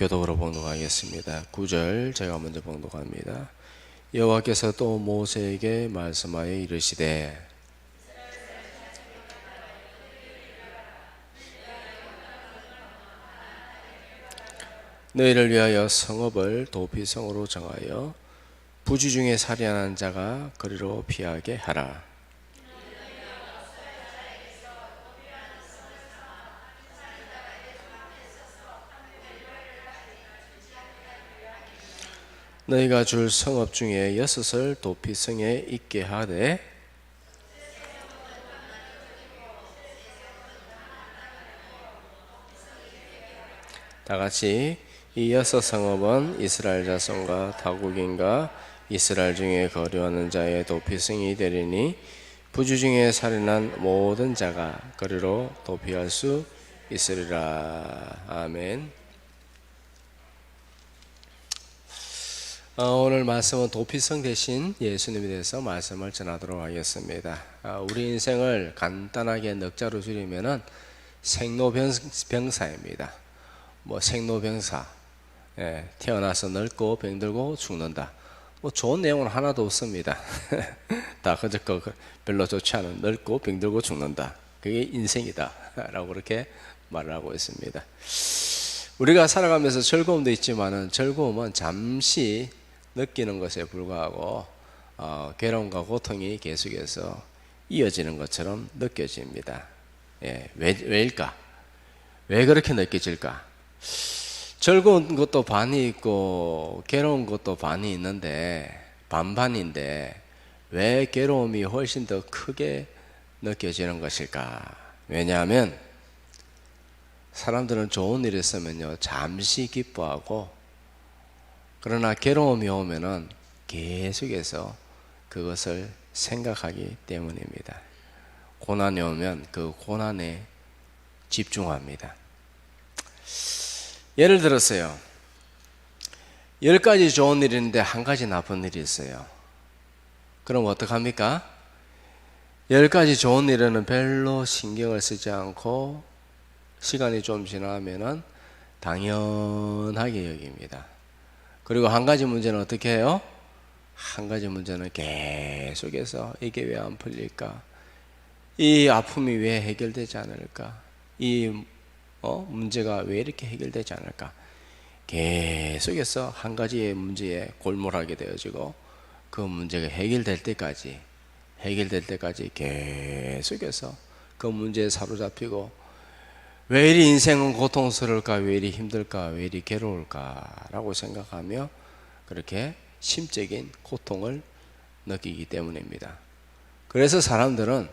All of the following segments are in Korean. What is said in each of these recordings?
교독으로 봉독하겠습니다. 9절 제가 먼저 봉독합니다. 여호와께서 또 모세에게 말씀하여 이르시되 너희를 위하여 성읍을 도피성으로 정하여 부지 중에 살인하는 자가 그리로 피하게 하라. 너희가 줄 성읍 중에 6을 도피성에 있게 하되 다같이 이 6성읍은 이스라엘 자손과 타국인과 이스라엘 중에 거류하는 자의 도피성이 되리니 부지 중에 살인한 모든 자가 거리로 도피할 수 있으리라. 아멘. 오늘 말씀은 도피성 대신 예수님에 대해서 말씀을 전하도록 하겠습니다. 우리 인생을 간단하게 넉자로 줄이면은 생로병사입니다. 생로병사, 태어나서 늙고 병들고 죽는다. 좋은 내용은 하나도 없습니다. 다 그저 별로 좋지 않은 늙고 병들고 죽는다. 그게 인생이다 라고 그렇게 말을 하고 있습니다. 우리가 살아가면서 즐거움도 있지만은 즐거움은 잠시 느끼는 것에 불과하고 괴로움과 고통이 계속해서 이어지는 것처럼 느껴집니다. 왜일까? 왜 그렇게 느껴질까? 즐거운 것도 반이 있고 괴로운 것도 반이 있는데 반반인데 왜 괴로움이 훨씬 더 크게 느껴지는 것일까? 왜냐하면 사람들은 좋은 일이 있으면요 잠시 기뻐하고, 그러나 괴로움이 오면은 계속해서 그것을 생각하기 때문입니다. 고난이 오면 그 고난에 집중합니다. 예를 들었어요. 10가지 좋은 일이 있는데 한 가지 나쁜 일이 있어요. 그럼 어떡합니까? 10가지 좋은 일에는 별로 신경을 쓰지 않고 시간이 좀 지나면은 당연하게 여깁니다. 그리고 한 가지 문제는 어떻게 해요? 한 가지 문제는 계속해서 이게 왜 안 풀릴까? 이 아픔이 왜 해결되지 않을까? 이 문제가 왜 이렇게 해결되지 않을까? 계속해서 한 가지의 문제에 골몰하게 되어지고 그 문제가 해결될 때까지 계속해서 그 문제에 사로잡히고, 왜 이리 인생은 고통스러울까? 왜 이리 힘들까? 왜 이리 괴로울까? 라고 생각하며 그렇게 심적인 고통을 느끼기 때문입니다. 그래서 사람들은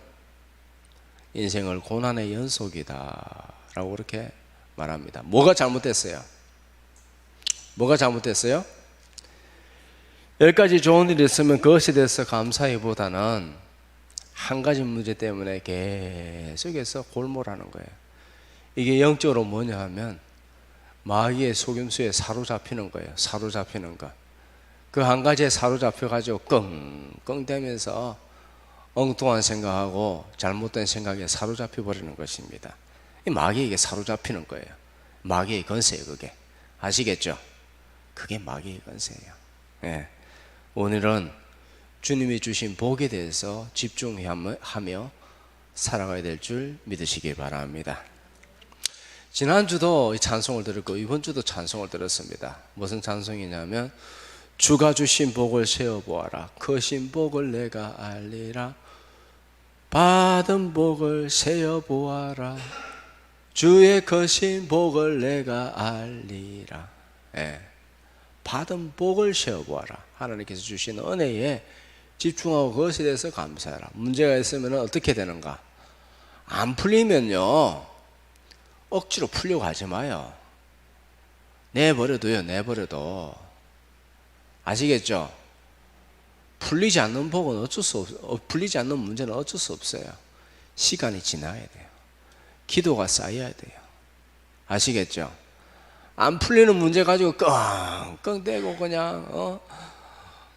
인생을 고난의 연속이다 라고 그렇게 말합니다. 뭐가 잘못됐어요? 뭐가 잘못됐어요? 10가지 좋은 일이 있으면 그것에 대해서 감사하기보다는 한 가지 문제 때문에 계속해서 골몰하는 거예요. 이게 영적으로 뭐냐 하면 마귀의 속임수에 사로잡히는 거예요. 사로잡히는 것. 그 한 가지에 사로잡혀가지고 끙끙대면서 엉뚱한 생각하고 잘못된 생각에 사로잡혀 버리는 것입니다. 이 마귀에게 사로잡히는 거예요. 마귀의 건세예요, 그게. 아시겠죠? 그게 마귀의 건세예요. 오늘은 주님이 주신 복에 대해서 집중하며 살아가야 될 줄 믿으시기 바랍니다. 지난주도 찬송을 들었고 이번 주도 찬송을 들었습니다. 무슨 찬송이냐면 주가 주신 복을 세어보아라. 크신 복을 내가 알리라. 받은 복을 세어보아라. 주의 크신 복을 내가 알리라. 받은 복을 세어보아라. 하나님께서 주신 은혜에 집중하고 그것에 대해서 감사해라. 문제가 있으면 어떻게 되는가? 안 풀리면요 억지로 풀려고 하지 마요. 내버려도. 아시겠죠? 풀리지 않는 복은 풀리지 않는 문제는 어쩔 수 없어요. 시간이 지나야 돼요. 기도가 쌓여야 돼요. 아시겠죠? 안 풀리는 문제 가지고 끙끙대고 그냥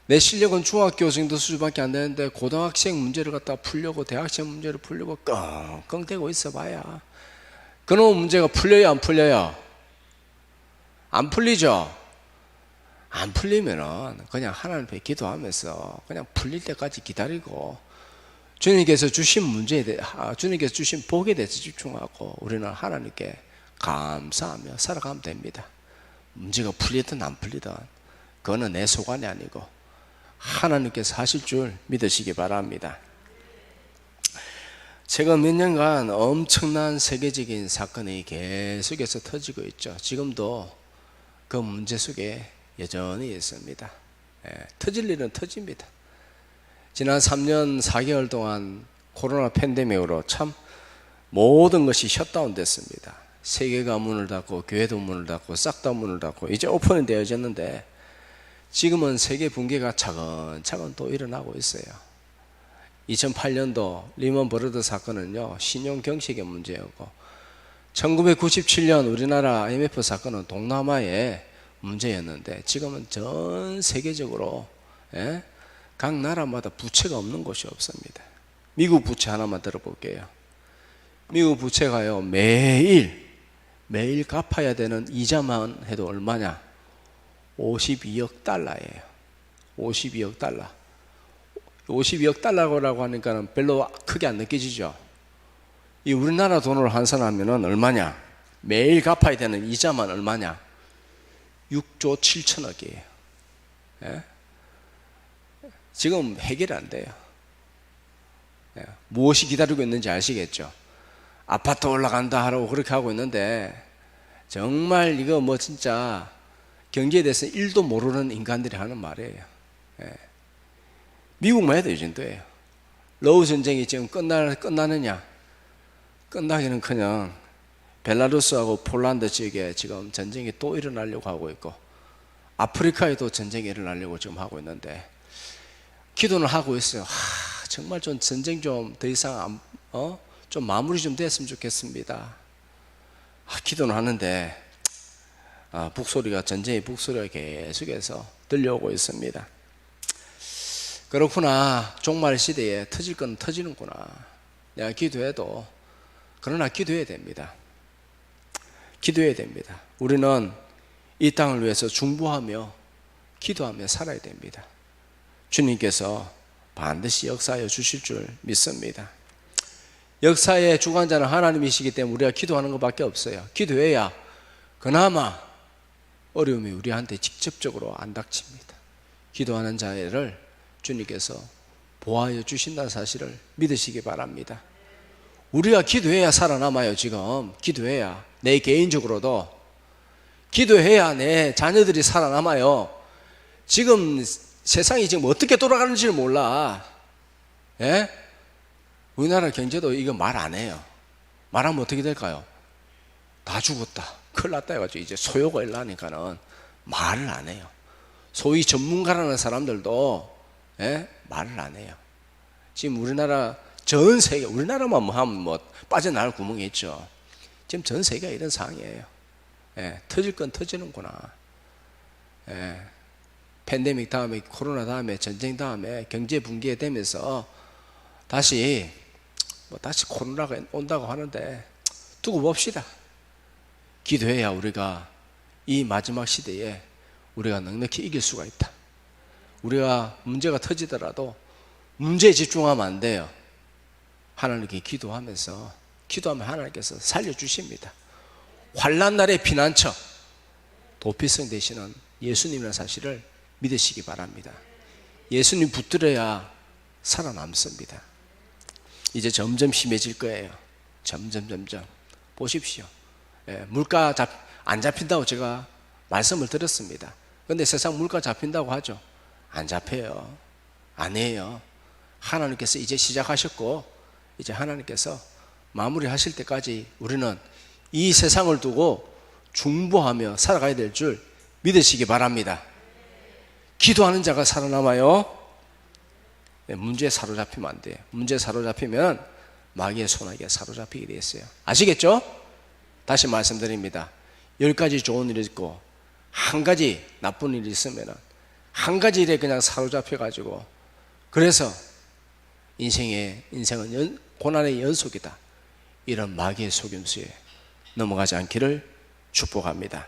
내 실력은 중학교생도 수준밖에 안 되는데 고등학생 문제를 갖다 풀려고 대학생 문제를 풀려고 끙끙대고 있어 봐야 그놈 문제가 풀려요 안 풀려요? 안 풀리죠? 안 풀리면은 그냥 하나님 앞에 기도하면서 그냥 풀릴 때까지 기다리고 주님께서 주신 문제에 대해, 주님께서 주신 복에 대해서 집중하고 우리는 하나님께 감사하며 살아가면 됩니다. 문제가 풀리든 안 풀리든 그거는 내 소관이 아니고 하나님께서 하실 줄 믿으시기 바랍니다. 최근 몇 년간 엄청난 세계적인 사건이 계속해서 터지고 있죠. 지금도 그 문제 속에 여전히 있습니다. 터질 일은 터집니다. 지난 3년 4개월 동안 코로나 팬데믹으로 참 모든 것이 셧다운 됐습니다. 세계가 문을 닫고 교회도 문을 닫고 싹 다 문을 닫고 이제 오픈이 되어졌는데 지금은 세계 붕괴가 차근차근 또 일어나고 있어요. 2008년도 리먼 브러더 사건은요, 신용 경색의 문제였고 1997년 우리나라 IMF 사건은 동남아의 문제였는데 지금은 전 세계적으로 각 나라마다 부채가 없는 곳이 없습니다. 미국 부채 하나만 들어볼게요. 미국 부채가요 매일 갚아야 되는 이자만 해도 얼마냐? 52억 달러예요. 52억 달러. 52억 달러라고 하니까 별로 크게 안 느껴지죠? 이 우리나라 돈으로 환산하면 얼마냐? 매일 갚아야 되는 이자만 얼마냐? 6조 7천억이에요. 예? 지금 해결이 안 돼요. 예. 무엇이 기다리고 있는지 아시겠죠? 아파트 올라간다 하라고 그렇게 하고 있는데 정말 이거 뭐 진짜 경제에 대해서 1도 모르는 인간들이 하는 말이에요. 예. 미국만 해도 이 정도예요. 러우 전쟁이 지금 끝나느냐? 끝나기는커녕 벨라루스하고 폴란드 지역에 지금 전쟁이 또 일어나려고 하고 있고 아프리카에도 전쟁이 일어나려고 지금 하고 있는데 기도는 하고 있어요. 정말 좀 전쟁 좀 더 이상 좀 마무리 좀 됐으면 좋겠습니다. 기도는 하는데 전쟁의 북소리가 계속해서 들려오고 있습니다. 그렇구나. 종말 시대에 터질 건 터지는구나. 내가 기도해도 그러나 기도해야 됩니다. 기도해야 됩니다. 우리는 이 땅을 위해서 중보하며 기도하며 살아야 됩니다. 주님께서 반드시 역사하여 주실 줄 믿습니다. 역사의 주관자는 하나님이시기 때문에 우리가 기도하는 것밖에 없어요. 기도해야 그나마 어려움이 우리한테 직접적으로 안 닥칩니다. 기도하는 자를 주님께서 보호하여 주신다는 사실을 믿으시기 바랍니다. 우리가 기도해야 살아남아요. 지금 기도해야 내 개인적으로도 기도해야 내 자녀들이 살아남아요. 지금 세상이 지금 어떻게 돌아가는지를 몰라. 예? 우리나라 경제도 이거 말 안 해요. 말하면 어떻게 될까요? 다 죽었다, 큰일 났다 해가지고 이제 소요가 일어나니까는 말을 안 해요. 소위 전문가라는 사람들도 말을 안 해요. 지금 우리나라 전 세계, 우리나라만 하면 빠져나갈 구멍이 있죠. 지금 전 세계가 이런 상황이에요. 터질 건 터지는구나. 팬데믹 다음에 코로나 다음에 전쟁 다음에 경제 붕괴 되면서 다시 코로나가 온다고 하는데 두고 봅시다. 기도해야 우리가 이 마지막 시대에 우리가 넉넉히 이길 수가 있다. 우리가 문제가 터지더라도 문제에 집중하면 안 돼요. 하나님께 기도하면 하나님께서 살려주십니다. 환난 날의 피난처, 도피성 되시는 예수님이라는 사실을 믿으시기 바랍니다. 예수님 붙들어야 살아남습니다. 이제 점점 심해질 거예요. 점점 보십시오. 물가 안 잡힌다고 제가 말씀을 드렸습니다. 그런데 세상 물가 잡힌다고 하죠. 안 잡혀요. 안 해요. 하나님께서 이제 시작하셨고 이제 하나님께서 마무리하실 때까지 우리는 이 세상을 두고 중보하며 살아가야 될 줄 믿으시기 바랍니다. 기도하는 자가 살아남아요. 문제에 사로잡히면 안 돼요. 문제에 사로잡히면 마귀의 손아귀에 사로잡히게 되어 있어요. 아시겠죠? 다시 말씀드립니다. 10가지 좋은 일이 있고 한 가지 나쁜 일이 있으면 한 가지 일에 그냥 사로잡혀가지고 그래서 인생은 고난의 연속이다. 이런 마귀의 속임수에 넘어가지 않기를 축복합니다.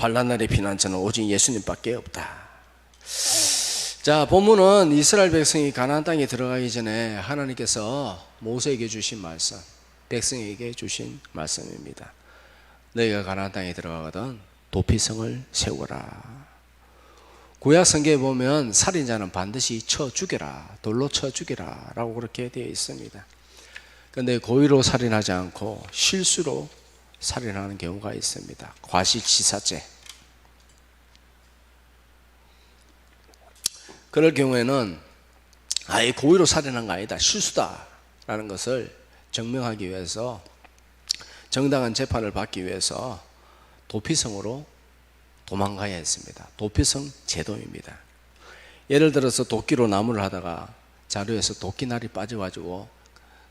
환난 날의 피난처는 오직 예수님밖에 없다. 자, 본문은 이스라엘 백성이 가나안 땅에 들어가기 전에 하나님께서 모세에게 주신 말씀, 백성에게 주신 말씀입니다. 너희가 가나안 땅에 들어가거든 도피성을 세우라. 구약 성경에 보면 살인자는 반드시 쳐 죽여라, 돌로 쳐 죽여라 라고 그렇게 되어 있습니다. 그런데 고의로 살인하지 않고 실수로 살인하는 경우가 있습니다. 과시치사죄. 그럴 경우에는 아예 고의로 살인한 거 아니다, 실수다 라는 것을 증명하기 위해서, 정당한 재판을 받기 위해서 도피성으로 도망가야 했습니다. 도피성 제도입니다. 예를 들어서 도끼로 나무를 하다가 자루에서 도끼날이 빠져가지고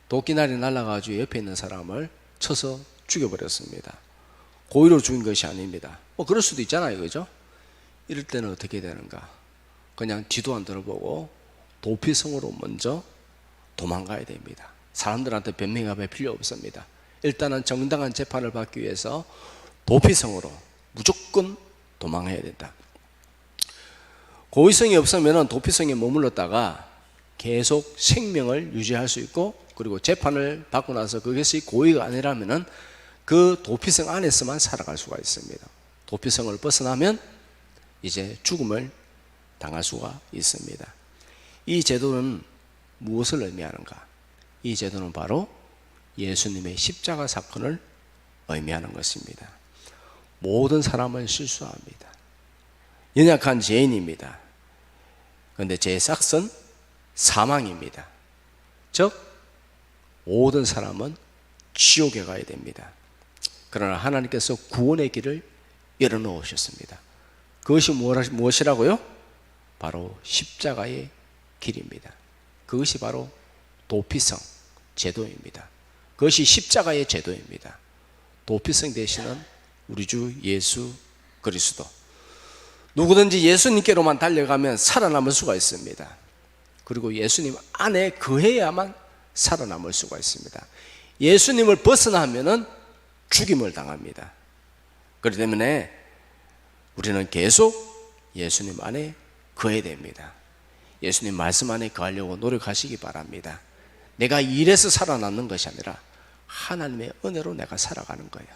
도끼날이 날아가지고 옆에 있는 사람을 쳐서 죽여버렸습니다. 고의로 죽인 것이 아닙니다. 그럴 수도 있잖아요, 그죠? 이럴 때는 어떻게 되는가? 그냥 뒤도 안 들어보고 도피성으로 먼저 도망가야 됩니다. 사람들한테 변명할 필요 없습니다. 일단은 정당한 재판을 받기 위해서 도피성으로 무조건 도망해야 된다. 고의성이 없으면 도피성에 머물렀다가 계속 생명을 유지할 수 있고, 그리고 재판을 받고 나서 그것이 고의가 아니라면 그 도피성 안에서만 살아갈 수가 있습니다. 도피성을 벗어나면 이제 죽음을 당할 수가 있습니다. 이 제도는 무엇을 의미하는가? 이 제도는 바로 예수님의 십자가 사건을 의미하는 것입니다. 모든 사람은 실수합니다. 연약한 죄인입니다. 그런데 죄의 삭은 사망입니다. 즉 모든 사람은 지옥에 가야 됩니다. 그러나 하나님께서 구원의 길을 열어놓으셨습니다. 그것이 무엇이라고요? 바로 십자가의 길입니다. 그것이 바로 도피성 제도입니다. 그것이 십자가의 제도입니다. 도피성 되시는 우리 주 예수 그리스도. 누구든지 예수님께로만 달려가면 살아남을 수가 있습니다. 그리고 예수님 안에 거해야만 살아남을 수가 있습니다. 예수님을 벗어나면은 죽임을 당합니다. 그렇기 때문에 우리는 계속 예수님 안에 거해야 됩니다. 예수님 말씀 안에 거하려고 노력하시기 바랍니다. 내가 일해서 살아남는 것이 아니라 하나님의 은혜로 내가 살아가는 거예요.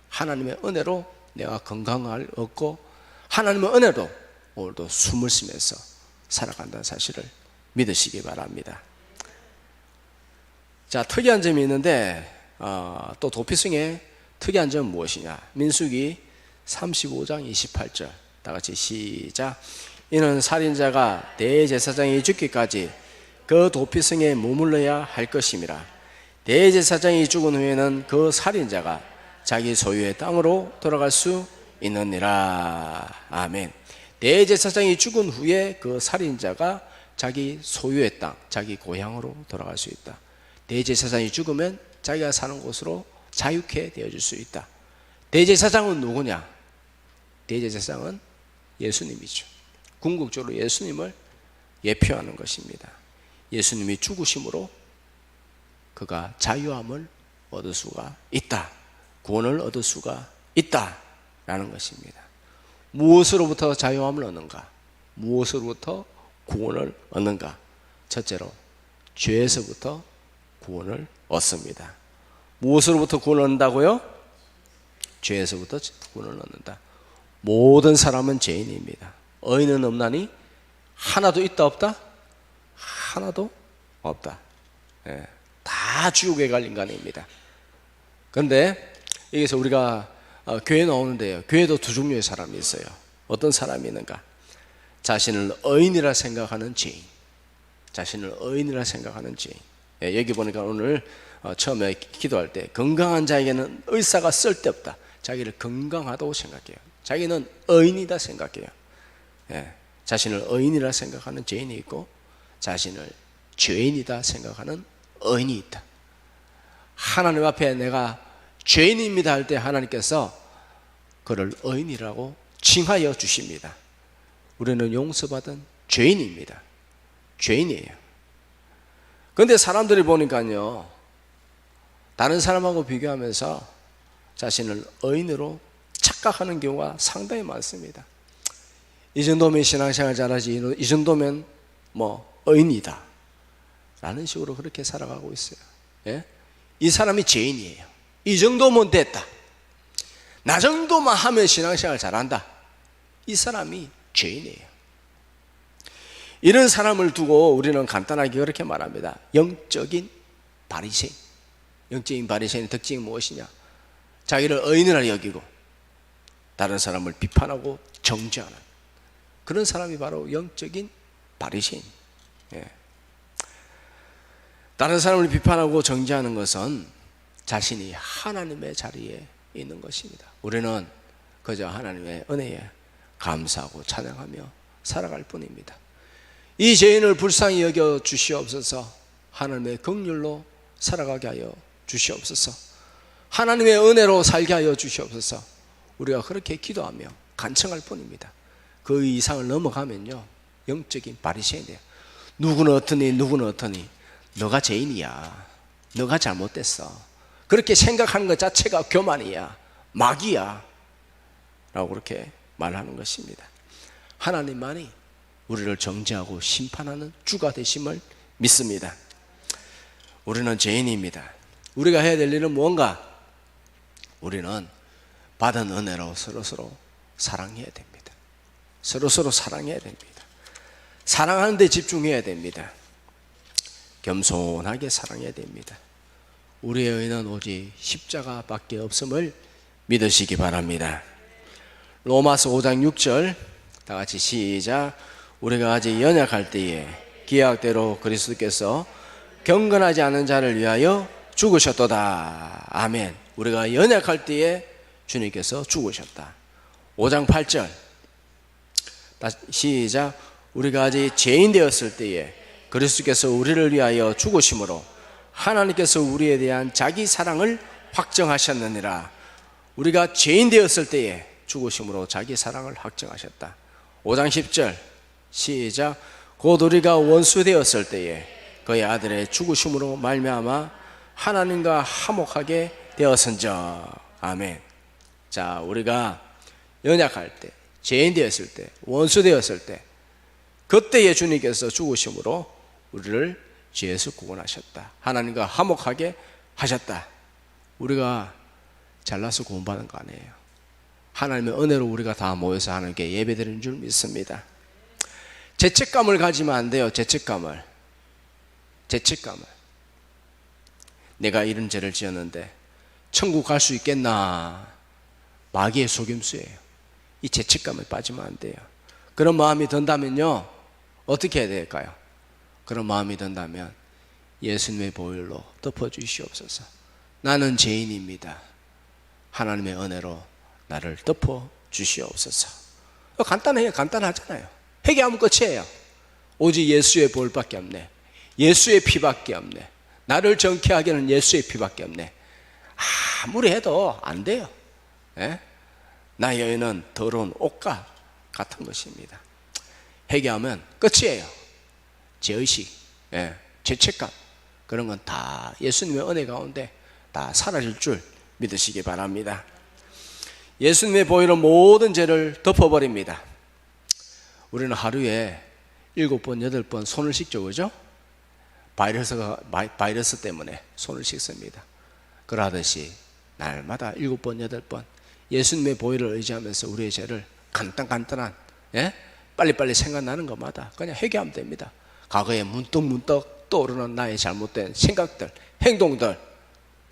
하나님의 은혜로 내가 건강을 얻고 하나님의 은혜로 오늘도 숨을 쉬면서 살아간다는 사실을 믿으시기 바랍니다. 자, 특이한 점이 있는데 또 도피성의 특이한 점은 무엇이냐? 민수기 35장 28절 다 같이 시작. 이는 살인자가 대제사장이 죽기까지 그 도피성에 머물러야 할 것임이라. 대제사장이 죽은 후에는 그 살인자가 자기 소유의 땅으로 돌아갈 수 있느니라. 아멘. 대제사장이 죽은 후에 그 살인자가 자기 소유의 땅, 자기 고향으로 돌아갈 수 있다. 대제사장이 죽으면 자기가 사는 곳으로 자유케 되어질 수 있다. 대제사장은 누구냐? 대제사장은 예수님이죠. 궁극적으로 예수님을 예표하는 것입니다. 예수님이 죽으심으로 그가 자유함을 얻을 수가 있다. 구원을 얻을 수가 있다라는 것입니다. 무엇으로부터 자유함을 얻는가? 무엇으로부터 구원을 얻는가? 첫째로 죄에서부터 구원을 얻습니다. 무엇으로부터 구원을 얻는다고요? 죄에서부터 구원을 얻는다. 모든 사람은 죄인입니다. 의인은 없나니? 하나도 있다 없다? 하나도 없다. 예, 다 지옥에 갈 인간입니다. 그런데 여기서 우리가 교회 나오는데요, 교회도 두 종류의 사람이 있어요. 어떤 사람이 있는가? 자신을 의인이라 생각하는 죄인, 자신을 의인이라 생각하는 죄인. 예, 여기 보니까 오늘 처음에 기도할 때 건강한 자에게는 의사가 쓸데없다. 자기를 건강하다고 생각해요. 자기는 의인이다 생각해요. 예, 자신을 의인이라 생각하는 죄인이 있고 자신을 죄인이다 생각하는 의인이 있다. 하나님 앞에 내가 죄인입니다 할 때 하나님께서 그를 의인이라고 칭하여 주십니다. 우리는 용서받은 죄인입니다. 죄인이에요. 그런데 사람들이 보니까요, 다른 사람하고 비교하면서 자신을 의인으로 착각하는 경우가 상당히 많습니다. 이 정도면 신앙생활 잘하지, 이 정도면 의인이다 라는 식으로 그렇게 살아가고 있어요. 예? 이 사람이 죄인이에요. 이 정도면 됐다, 나 정도만 하면 신앙생활 잘한다, 이 사람이 죄인이에요. 이런 사람을 두고 우리는 간단하게 그렇게 말합니다. 영적인 바리새인. 영적인 바리새인의 특징이 무엇이냐? 자기를 의인이라 여기고 다른 사람을 비판하고 정죄하는 그런 사람이 바로 영적인 바리새인. 예. 다른 사람을 비판하고 정죄하는 것은 자신이 하나님의 자리에 있는 것입니다. 우리는 그저 하나님의 은혜에 감사하고 찬양하며 살아갈 뿐입니다. 이 죄인을 불쌍히 여겨 주시옵소서. 하나님의 긍휼로 살아가게 하여 주시옵소서. 하나님의 은혜로 살게 하여 주시옵소서. 우리가 그렇게 기도하며 간청할 뿐입니다. 그 이상을 넘어가면요, 영적인 바리새인이에요. 누구는 어떠니 누구는 어떠니, 너가 죄인이야, 너가 잘못됐어, 그렇게 생각하는 것 자체가 교만이야, 마귀야 라고 그렇게 말하는 것입니다. 하나님만이 우리를 정죄하고 심판하는 주가 되심을 믿습니다. 우리는 죄인입니다. 우리가 해야 될 일은 무언가? 우리는 받은 은혜로 서로서로 사랑해야 됩니다. 서로서로 사랑해야 됩니다. 사랑하는 데 집중해야 됩니다. 겸손하게 사랑해야 됩니다. 우리의 의는 오직 십자가밖에 없음을 믿으시기 바랍니다. 로마서 5장 6절 다 같이 시작. 우리가 아직 연약할 때에 기약대로 그리스도께서 경건하지 않은 자를 위하여 죽으셨도다. 아멘. 우리가 연약할 때에 주님께서 죽으셨다. 5장 8절 다시 시작. 우리가 아직 죄인 되었을 때에 그리스도께서 우리를 위하여 죽으심으로 하나님께서 우리에 대한 자기 사랑을 확정하셨느니라. 우리가 죄인 되었을 때에 죽으심으로 자기 사랑을 확정하셨다. 5장 10절 시작. 곧 우리가 원수 되었을 때에 그의 아들의 죽으심으로 말미암아 하나님과 화목하게 되었은즉. 아멘. 자, 우리가 연약할 때, 죄인 되었을 때, 원수 되었을 때, 그때에 주님께서 죽으심으로 우리를 죄에서 구원하셨다. 하나님과 화목하게 하셨다. 우리가 잘나서 구원받은 거 아니에요. 하나님의 은혜로 우리가 다 모여서 하나님께 예배드리는 줄 믿습니다. 죄책감을 가지면 안 돼요. 죄책감을. 내가 이런 죄를 지었는데 천국 갈 수 있겠나? 마귀의 속임수예요. 이 죄책감에 빠지면 안 돼요. 그런 마음이 든다면요, 어떻게 해야 될까요? 그런 마음이 든다면 예수님의 보혈로 덮어주시옵소서. 나는 죄인입니다. 하나님의 은혜로 나를 덮어주시옵소서. 간단해요. 간단하잖아요. 회개하면 끝이에요. 오직 예수의 보혈밖에 없네. 예수의 피밖에 없네. 나를 정케하게 하는 예수의 피밖에 없네. 아무리 해도 안 돼요. 예? 나의 의는 더러운 옷과 같은 것입니다. 회개하면 끝이에요. 죄의식, 죄책감, 그런 건 다 예수님의 은혜 가운데 다 사라질 줄 믿으시기 바랍니다. 예수님의 보혈은 모든 죄를 덮어버립니다. 우리는 하루에 7번, 8번 손을 씻죠, 그죠? 바이러스 때문에 손을 씻습니다. 그러듯이 날마다 7번, 8번 예수님의 보혈을 의지하면서 우리의 죄를 간단한, 빨리빨리 생각나는 것마다 그냥 회개하면 됩니다. 과거에 문득문득 떠오르는 나의 잘못된 생각들, 행동들,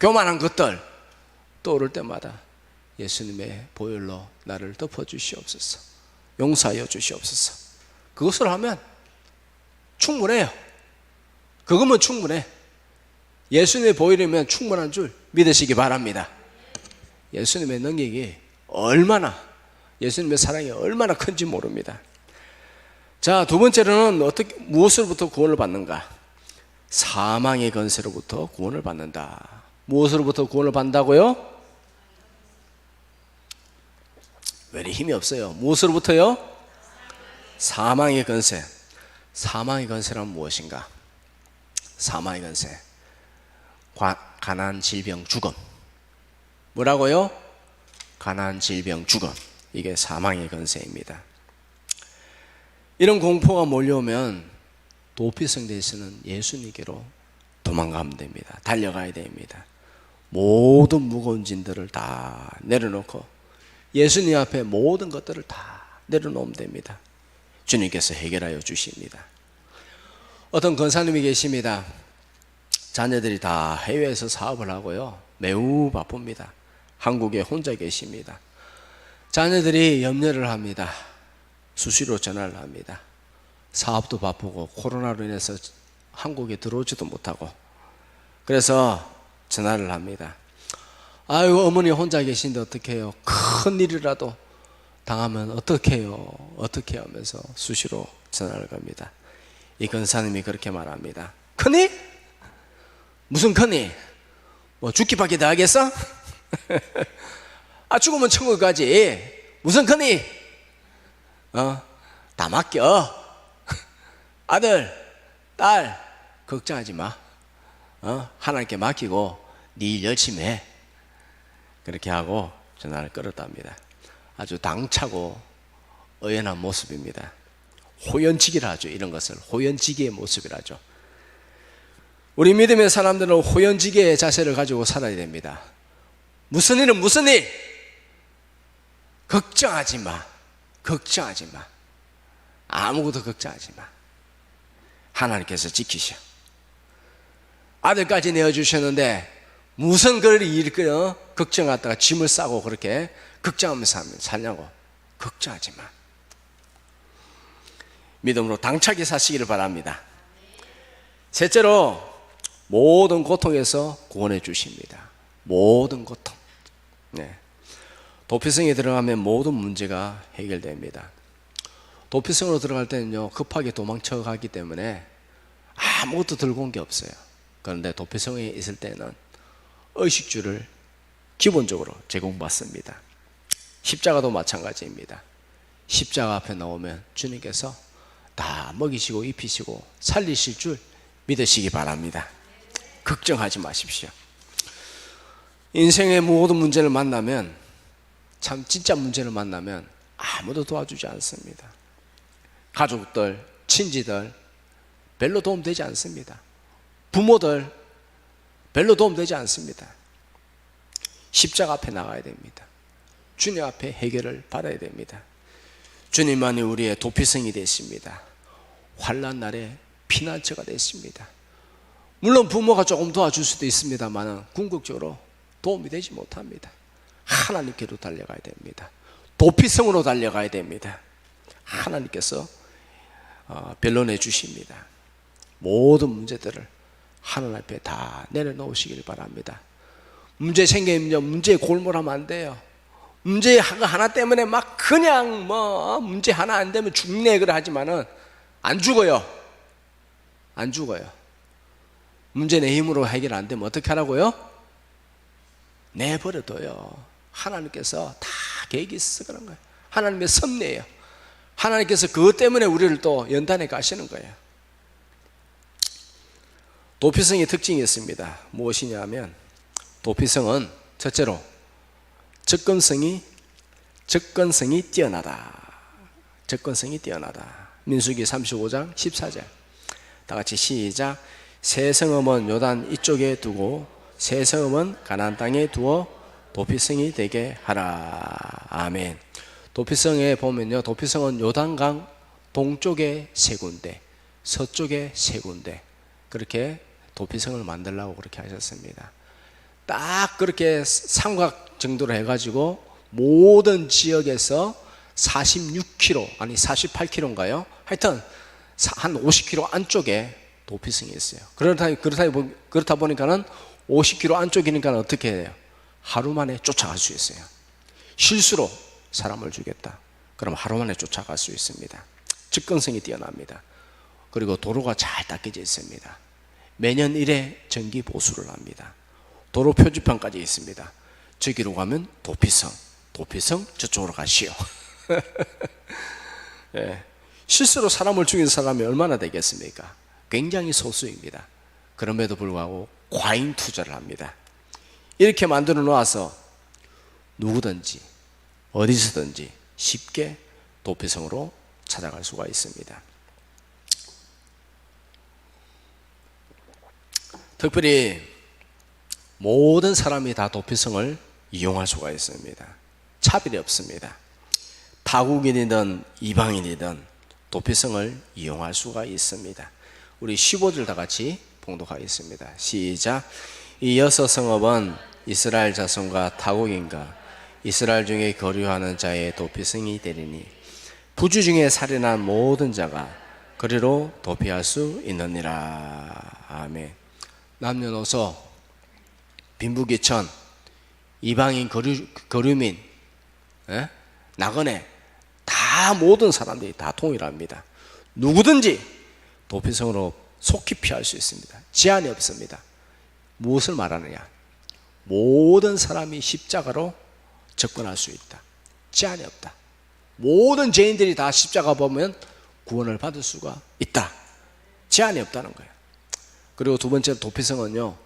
교만한 것들 떠오를 때마다 예수님의 보혈로 나를 덮어주시옵소서. 용서하여 주시옵소서. 그것을 하면 충분해요. 그거면 충분해. 예수님의 보혈이면 충분한 줄 믿으시기 바랍니다. 예수님의 능력이 얼마나, 예수님의 사랑이 얼마나 큰지 모릅니다. 자, 두 번째로는 무엇으로부터 구원을 받는가? 사망의 권세로부터 구원을 받는다. 무엇으로부터 구원을 받는다고요? 왜 이렇게 힘이 없어요? 무엇으로부터요? 사망의 권세. 사망의 권세란 무엇인가? 사망의 권세. 가난, 질병, 죽음. 뭐라고요? 가난, 질병, 죽음, 이게 사망의 권세입니다. 이런 공포가 몰려오면 도피성대에서는 예수님께로 도망가면 됩니다. 달려가야 됩니다. 모든 무거운 짐들을 다 내려놓고 예수님 앞에 모든 것들을 다 내려놓으면 됩니다. 주님께서 해결하여 주십니다. 어떤 권사님이 계십니다. 자녀들이 다 해외에서 사업을 하고요, 매우 바쁩니다. 한국에 혼자 계십니다. 자녀들이 염려를 합니다. 수시로 전화를 합니다. 사업도 바쁘고 코로나로 인해서 한국에 들어오지도 못하고, 그래서 전화를 합니다. 아이고, 어머니 혼자 계신데 어떡해요? 큰일이라도 당하면 어떡해요? 어떻게 하면서 수시로 전화를 겁니다. 이 권사님이 그렇게 말합니다. 큰일? 무슨 큰일? 뭐 죽기밖에 더 하겠어? 아, 죽으면 천국 가지. 무슨 큰일? 다 맡겨. 아들, 딸, 걱정하지 마. 하나님께 맡기고 네 일 열심히 해. 그렇게 하고 전화를 끊었답니다. 아주 당차고 의연한 모습입니다. 호연지기라 하죠. 이런 것을 호연지기의 모습이라죠. 우리 믿음의 사람들은 호연지기의 자세를 가지고 살아야 됩니다. 무슨 일은 무슨 일? 걱정하지 마. 걱정하지 마. 아무것도 걱정하지 마. 하나님께서 지키셔. 아들까지 내어주셨는데 무슨 그걸 걱정하다가 짐을 싸고 그렇게 걱정하면서 살냐고. 걱정하지 마. 믿음으로 당차게 사시기를 바랍니다. 셋째로, 모든 고통에서 구원해 주십니다. 모든 고통. 네. 도피성에 들어가면 모든 문제가 해결됩니다. 도피성으로 들어갈 때는요, 급하게 도망쳐 가기 때문에 아무것도 들고 온 게 없어요. 그런데 도피성에 있을 때는 의식주를 기본적으로 제공받습니다. 십자가도 마찬가지입니다. 십자가 앞에 나오면 주님께서 다 먹이시고 입히시고 살리실 줄 믿으시기 바랍니다. 걱정하지 마십시오. 인생의 모든 문제를 만나면, 참 진짜 문제를 만나면 아무도 도와주지 않습니다. 가족들, 친지들 별로 도움되지 않습니다. 부모들 별로 도움되지 않습니다. 십자가 앞에 나가야 됩니다. 주님 앞에 해결을 받아야 됩니다. 주님만이 우리의 도피성이 되십니다. 환난 날에 피난처가 되십니다. 물론 부모가 조금 도와줄 수도 있습니다만 궁극적으로 도움이 되지 못합니다. 하나님께로 달려가야 됩니다. 도피성으로 달려가야 됩니다. 하나님께서 변론해 주십니다. 모든 문제들을 하나님 앞에 다 내려놓으시길 바랍니다. 문제 생기면 문제에 골몰하면 안 돼요. 문제 하나 때문에 막 그냥 문제 하나 안 되면 죽네 그래 하지만은 안 죽어요. 안 죽어요. 문제 내 힘으로 해결 안 되면 어떻게 하라고요? 내버려둬요. 하나님께서 다 계획이 있어서 그런 거예요. 하나님의 섭리예요. 하나님께서 그것 때문에 우리를 또 연단해 가시는 거예요. 도피성의 특징이 있습니다. 무엇이냐 하면, 도피성은 첫째로 접근성이 뛰어나다. 접근성이 뛰어나다. 민수기 35장 14절. 다 같이 시작. 새 성읍은 요단 이쪽에 두고 새 성읍은 가나안 땅에 두어 도피성이 되게 하라. 아멘. 도피성에 보면요, 도피성은 요단강 동쪽에 세 군데, 서쪽에 세 군데, 그렇게 도피성을 만들려고 그렇게 하셨습니다. 딱 그렇게 삼각 정도로 해가지고 모든 지역에서 46km, 아니 48km인가요? 하여튼 한 50km 안쪽에 도피성이 있어요. 그렇다 보니까는 50km 안쪽이니까 어떻게 해요? 하루 만에 쫓아갈 수 있어요. 실수로 사람을 죽였다. 그럼 하루 만에 쫓아갈 수 있습니다. 접근성이 뛰어납니다. 그리고 도로가 잘 닦여져 있습니다. 매년 1회 정기 보수를 합니다. 도로 표지판까지 있습니다. 저기로 가면 도피성 저쪽으로 가시오. 네. 실수로 사람을 죽인 사람이 얼마나 되겠습니까? 굉장히 소수입니다. 그럼에도 불구하고 과잉 투자를 합니다. 이렇게 만들어 놓아서 누구든지 어디서든지 쉽게 도피성으로 찾아갈 수가 있습니다. 특별히 모든 사람이 다 도피성을 이용할 수가 있습니다. 차별이 없습니다. 타국인이든 이방인이든 도피성을 이용할 수가 있습니다. 우리 15절 다 같이 봉독하겠습니다. 시작. 이 여섯 성읍은 이스라엘 자손과 타국인과 이스라엘 중에 거류하는 자의 도피성이 되리니 부주 중에 살인한 모든 자가 거리로 도피할 수 있느니라. 아멘. 남녀노소, 빈부귀천, 이방인, 거류민, 나그네 다 모든 사람들이 다 동일합니다. 누구든지 도피성으로 속히 피할 수 있습니다. 제한이 없습니다. 무엇을 말하느냐? 모든 사람이 십자가로 접근할 수 있다. 제한이 없다. 모든 죄인들이 다 십자가 보면 구원을 받을 수가 있다. 제한이 없다는 거예요. 그리고 두 번째로 도피성은요,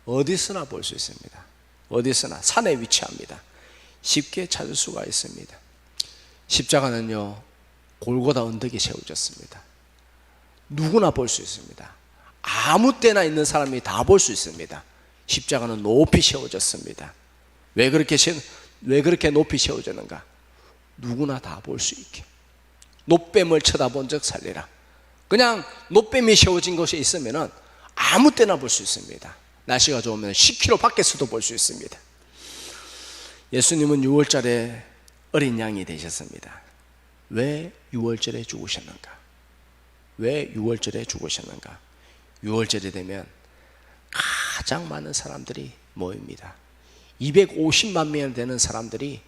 어디서나 볼 수 있습니다. 어디서나 산에 위치합니다. 쉽게 찾을 수가 있습니다. 십자가는요, 골고다 언덕에 세워졌습니다. 누구나 볼 수 있습니다. 아무 때나 있는 사람이 다 볼 수 있습니다. 십자가는 높이 세워졌습니다. 왜 그렇게 높이 세워졌는가? 누구나 다 볼 수 있게. 놋뱀을 쳐다본 적 살리라. 그냥 놋뱀이 세워진 곳에 있으면 아무 때나 볼 수 있습니다. 날씨가 좋으면 10km 밖에서도 볼 수 있습니다. 예수님은 6월절에 어린 양이 되셨습니다. 왜 6월절에 죽으셨는가? 왜 6월절에 죽으셨는가? 6월절이 되면 가장 많은 사람들이 모입니다. 250만 명 되는 사람들이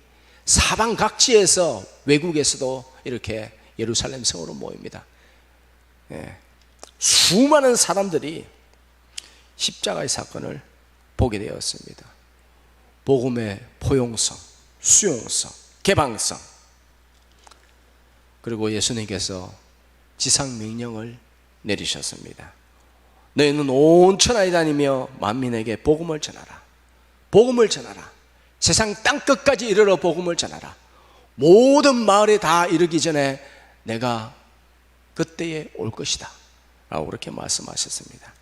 사방 각지에서, 외국에서도 이렇게 예루살렘 성으로 모입니다. 수많은 사람들이 십자가의 사건을 보게 되었습니다. 복음의 포용성, 수용성, 개방성, 그리고 예수님께서 지상 명령을 내리셨습니다. 너희는 온 천하에 다니며 만민에게 복음을 전하라. 복음을 전하라. 세상 땅끝까지 이르러 복음을 전하라. 모든 마을에 다 이르기 전에 내가 그때에 올 것이다 라고 그렇게 말씀하셨습니다.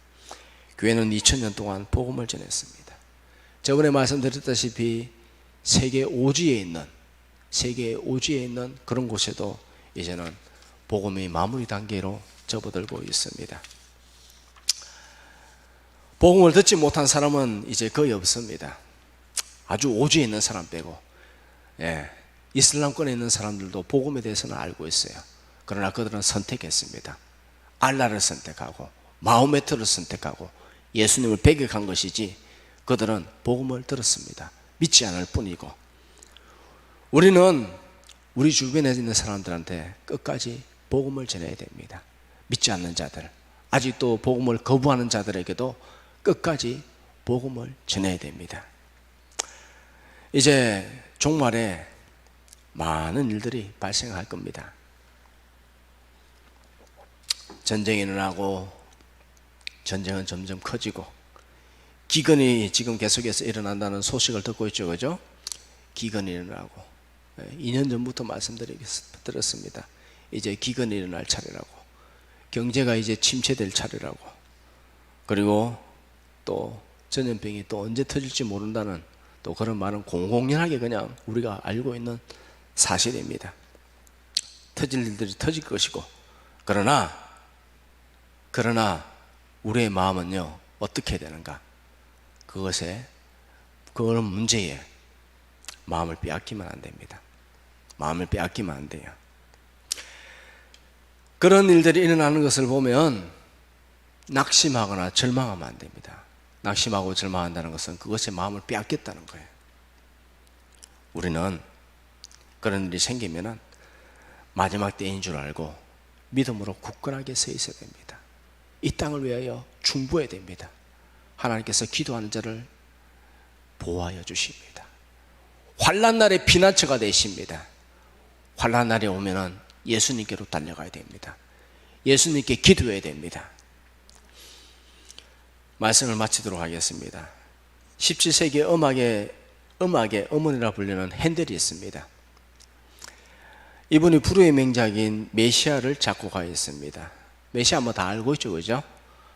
교회는 2000년 동안 복음을 전했습니다. 저번에 말씀드렸다시피 세계 오지에 있는 그런 곳에도 이제는 복음이 마무리 단계로 접어들고 있습니다. 복음을 듣지 못한 사람은 이제 거의 없습니다. 아주 오지에 있는 사람 빼고, 이슬람권에 있는 사람들도 복음에 대해서는 알고 있어요. 그러나 그들은 선택했습니다. 알라를 선택하고 마호메트를 선택하고 예수님을 배격한 것이지, 그들은 복음을 들었습니다. 믿지 않을 뿐이고, 우리는 우리 주변에 있는 사람들한테 끝까지 복음을 전해야 됩니다. 믿지 않는 자들, 아직도 복음을 거부하는 자들에게도 끝까지 복음을 전해야 됩니다. 이제 종말에 많은 일들이 발생할 겁니다. 전쟁이 일어나고, 전쟁은 점점 커지고, 기근이 지금 계속해서 일어난다는 소식을 듣고 있죠, 그죠? 기근이 일어나고, 2년 전부터 말씀드렸습니다. 이제 기근이 일어날 차례라고, 경제가 이제 침체될 차례라고, 그리고 또 전염병이 또 언제 터질지 모른다는 또 그런 말은 공공연하게 그냥 우리가 알고 있는 사실입니다. 터질 일들이 터질 것이고, 그러나 우리의 마음은요, 어떻게 해야 되는가? 그런 문제에 마음을 빼앗기면 안 됩니다. 마음을 빼앗기면 안 돼요. 그런 일들이 일어나는 것을 보면 낙심하거나 절망하면 안 됩니다. 낙심하고 절망한다는 것은 그것에 마음을 빼앗겼다는 거예요. 우리는 그런 일이 생기면 마지막 때인 줄 알고 믿음으로 굳건하게 서 있어야 됩니다. 이 땅을 위하여 중보해야 됩니다. 하나님께서 기도하는 자를 보호하여 주십니다. 환난 날에 피난처가 되십니다. 환난 날이 오면은 예수님께로 달려가야 됩니다. 예수님께 기도해야 됩니다. 말씀을 마치도록 하겠습니다. 17세기 음악의 어머니라 불리는 핸델이 있습니다. 이분이 불후의 명작인 메시아를 작곡하였습니다. 메시아 뭐 다 알고 있죠, 그죠?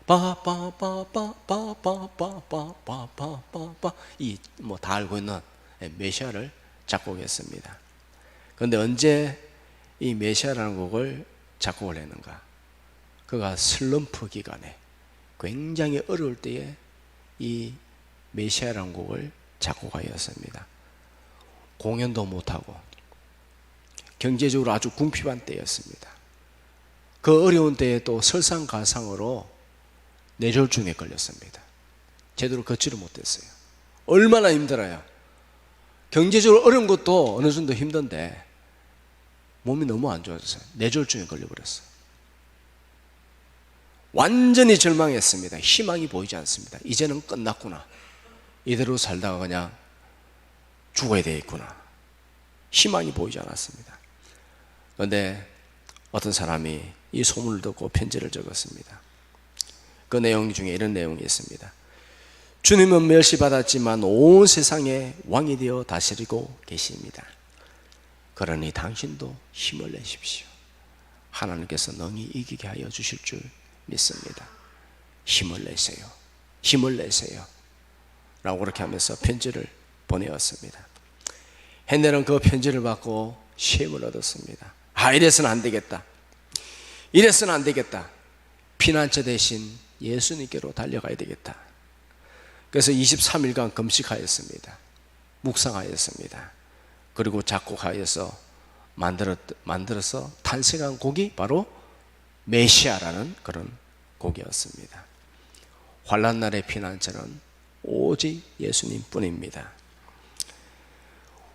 빠빠빠빠빠빠빠빠빠빠 이 뭐 다 알고 있는 메시아를 작곡했습니다. 그런데 언제 이 메시아라는 곡을 작곡을 했는가? 그가 슬럼프 기간에 굉장히 어려울 때에 이 메시아라는 곡을 작곡하였습니다. 공연도 못하고 경제적으로 아주 궁핍한 때였습니다. 그 어려운 때에 또 설상가상으로 뇌졸중에 걸렸습니다. 제대로 걷지를 못했어요. 얼마나 힘들어요. 경제적으로 어려운 것도 어느 정도 힘든데 몸이 너무 안 좋아졌어요. 뇌졸중에 걸려버렸어요. 완전히 절망했습니다. 희망이 보이지 않습니다. 이제는 끝났구나. 이대로 살다가 그냥 죽어야 되겠구나. 희망이 보이지 않았습니다. 그런데 어떤 사람이 이 소문을 듣고 편지를 적었습니다. 그 내용 중에 이런 내용이 있습니다. 주님은 멸시받았지만 온 세상의 왕이 되어 다스리고 계십니다. 그러니 당신도 힘을 내십시오. 하나님께서 능히 이기게 하여 주실 줄 믿습니다. 힘을 내세요. 힘을 내세요. 라고 그렇게 하면서 편지를 보내었습니다. 핸델은 그 편지를 받고 쉼을 얻었습니다. 이래서는 안 되겠다. 이래서는 안 되겠다. 피난처 대신 예수님께로 달려가야 되겠다. 그래서 23일간 금식하였습니다. 묵상하였습니다. 그리고 작곡하여서 만들어서 탄생한 곡이 바로 메시아라는 그런 곡이었습니다. 환난날의 피난처는 오직 예수님 뿐입니다.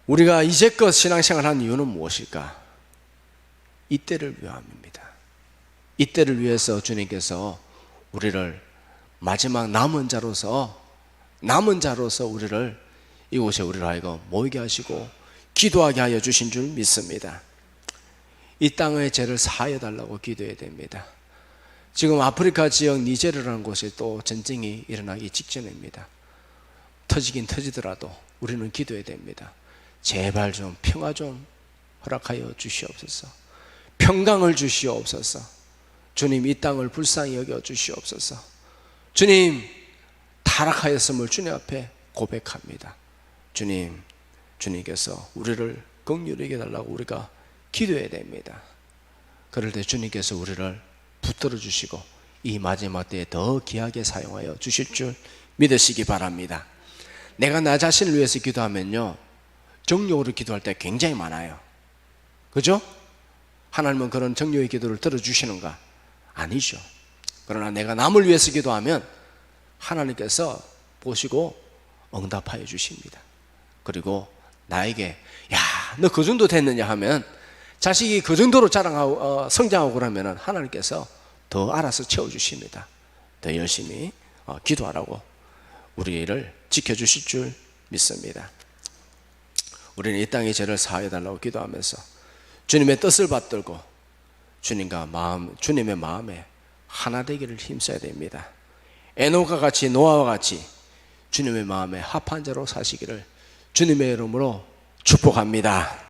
우리가 이제껏 신앙생활을 한 이유는 무엇일까? 이때를 위함입니다. 이때를 위해서 주님께서 우리를 마지막 남은 자로서 우리를 이곳에 우리를 하여금 모이게 하시고 기도하게 하여 주신 줄 믿습니다. 이 땅의 죄를 사하여 달라고 기도해야 됩니다. 지금 아프리카 지역 니제르라는 곳에 또 전쟁이 일어나기 직전입니다. 터지긴 터지더라도 우리는 기도해야 됩니다. 제발 좀 평화 좀 허락하여 주시옵소서. 평강을 주시옵소서. 주님, 이 땅을 불쌍히 여겨 주시옵소서. 주님, 타락하였음을 주님 앞에 고백합니다. 주님께서 우리를 긍휼히 여겨달라고 우리가 기도해야 됩니다. 그럴 때 주님께서 우리를 붙들어 주시고 이 마지막 때에 더 귀하게 사용하여 주실 줄 믿으시기 바랍니다. 내가 나 자신을 위해서 기도하면요, 정욕으로 기도할 때 굉장히 많아요. 그죠? 하나님은 그런 정욕의 기도를 들어주시는가? 아니죠. 그러나 내가 남을 위해서 기도하면 하나님께서 보시고 응답하여 주십니다. 그리고 나에게 너 그 정도 됐느냐 하면, 자식이 그 정도로 자랑하고 성장하고 그러면 하나님께서 더 알아서 채워주십니다. 더 열심히 기도하라고 우리를 지켜주실 줄 믿습니다. 우리는 이 땅의 죄를 사하여 달라고 기도하면서 주님의 뜻을 받들고 주님의 마음에 하나 되기를 힘써야 됩니다. 에녹과 같이, 노아와 같이 주님의 마음에 합한 자로 사시기를 주님의 이름으로 축복합니다.